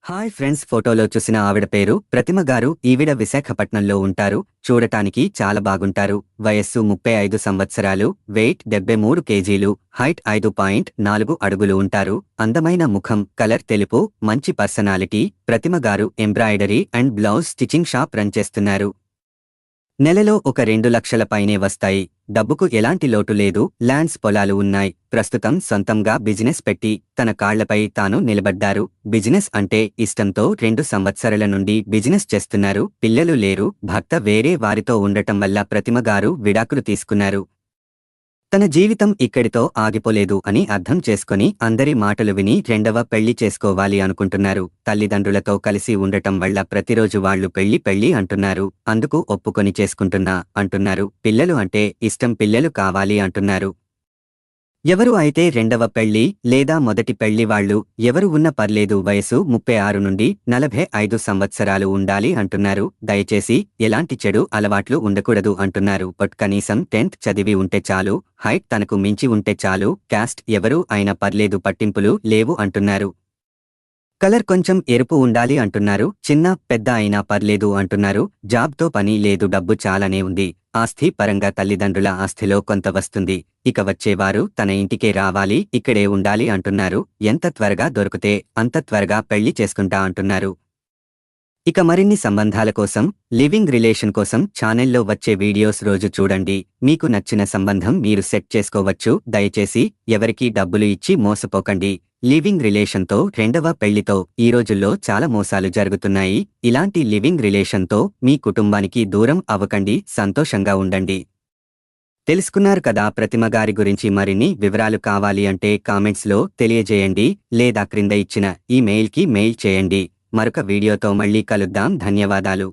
Hi friends, ఫోటోలో చూసిన ఆవిడ పేరు ప్రతిమ గారు. ఈవిడ విశాఖపట్నంలో ఉంటారు. చూడటానికి చాలా బాగుంటారు. వయస్సు 35 సంవత్సరాలు. వెయిట్ 73 కేజీలు. హైట్ 5.4 అడుగులు ఉంటారు. అందమైన ముఖం, కలర్ తెలుపు. మంచి పర్సనాలిటీ. ప్రతిమ గారు embroidery and blouse stitching shop run చేస్తున్నారు. నెలలో ఒక 2 లక్షల పైనే వస్తాయి. డబ్బుకు ఎలాంటి లోటు లేదు. ల్యాండ్స్, పొలాలు ఉన్నాయి. ప్రస్తుతం సొంతంగా బిజినెస్ పెట్టి తన కాళ్లపై తాను నిలబడ్డారు. బిజినెస్ అంటే ఇష్టంతో 2 సంవత్సరాల నుండి బిజినెస్ చేస్తున్నారు. పిల్లలు లేరు. భర్త వేరే వారితో ఉండటం వల్ల ప్రతిమ గారు విడాకులు తీసుకున్నారు. తన జీవితం ఇక్కడితో ఆగిపోలేదు అని అర్థం చేసుకొని అందరి మాటలు విని రెండవ పెళ్లి చేసుకోవాలి అనుకుంటున్నారు. తల్లిదండ్రులతో కలిసి ఉండటం వల్ల ప్రతిరోజు వాళ్లు పెళ్లి అంటున్నారు. అందుకు ఒప్పుకొని చేసుకుంటున్నా అంటున్నారు. పిల్లలు అంటే ఇష్టం, పిల్లలు కావాలి అంటున్నారు. ఎవరు అయితే రెండవ పెళ్లి లేదా మొదటి పెళ్లి వాళ్ళు ఎవరు ఉన్న పర్లేదు. వయసు 36 నుండి 45 సంవత్సరాలు ఉండాలి అంటున్నారు. దయచేసి ఎలాంటి చెడు అలవాట్లు ఉండకూడదు అంటున్నారు. బట్ కనీసం 10th చదివి ఉంటే చాలు. హైట్ తనకు మించి ఉంటే చాలు. క్యాస్ట్ ఎవరు అయినా పర్లేదు, పట్టింపులు లేవు అంటున్నారు. కలర్ కొంచెం ఎరుపు ఉండాలి అంటున్నారు. చిన్న పెద్ద అయినా పర్లేదు అంటున్నారు. జాబ్తో పని లేదు, డబ్బు చాలానే ఉంది. ఆస్తి పరంగా తల్లిదండ్రుల ఆస్తిలో కొంత వస్తుంది. ఇక వచ్చేవారు తన ఇంటికే రావాలి, ఇక్కడే ఉండాలి అంటున్నారు. ఎంత త్వరగా దొరికితే అంత త్వరగా పెళ్లి చేసుకుంటా అంటున్నారు. ఇక మరిన్ని సంబంధాల కోసం, లివింగ్ రిలేషన్ కోసం ఛానల్లో వచ్చే వీడియోస్ రోజు చూడండి. మీకు నచ్చిన సంబంధం మీరు సెట్ చేసుకోవచ్చు. దయచేసి ఎవరికీ డబ్బులు ఇచ్చి మోసపోకండి. లివింగ్ రిలేషన్తో రెండవ పెళ్లితో ఈ రోజుల్లో చాలా మోసాలు జరుగుతున్నాయి. ఇలాంటి లివింగ్ రిలేషన్తో మీ కుటుంబానికి దూరం అవ్వకండి. సంతోషంగా ఉండండి. తెలుసుకున్నారు కదా ప్రతిమ గారి గురించి. మరిన్ని వివరాలు కావాలి అంటే కామెంట్స్లో తెలియజేయండి, లేదా క్రింద ఇచ్చిన ఈ మెయిల్కి మెయిల్ చేయండి. మరొక వీడియోతో మళ్ళీ కలుద్దాం. ధన్యవాదాలు.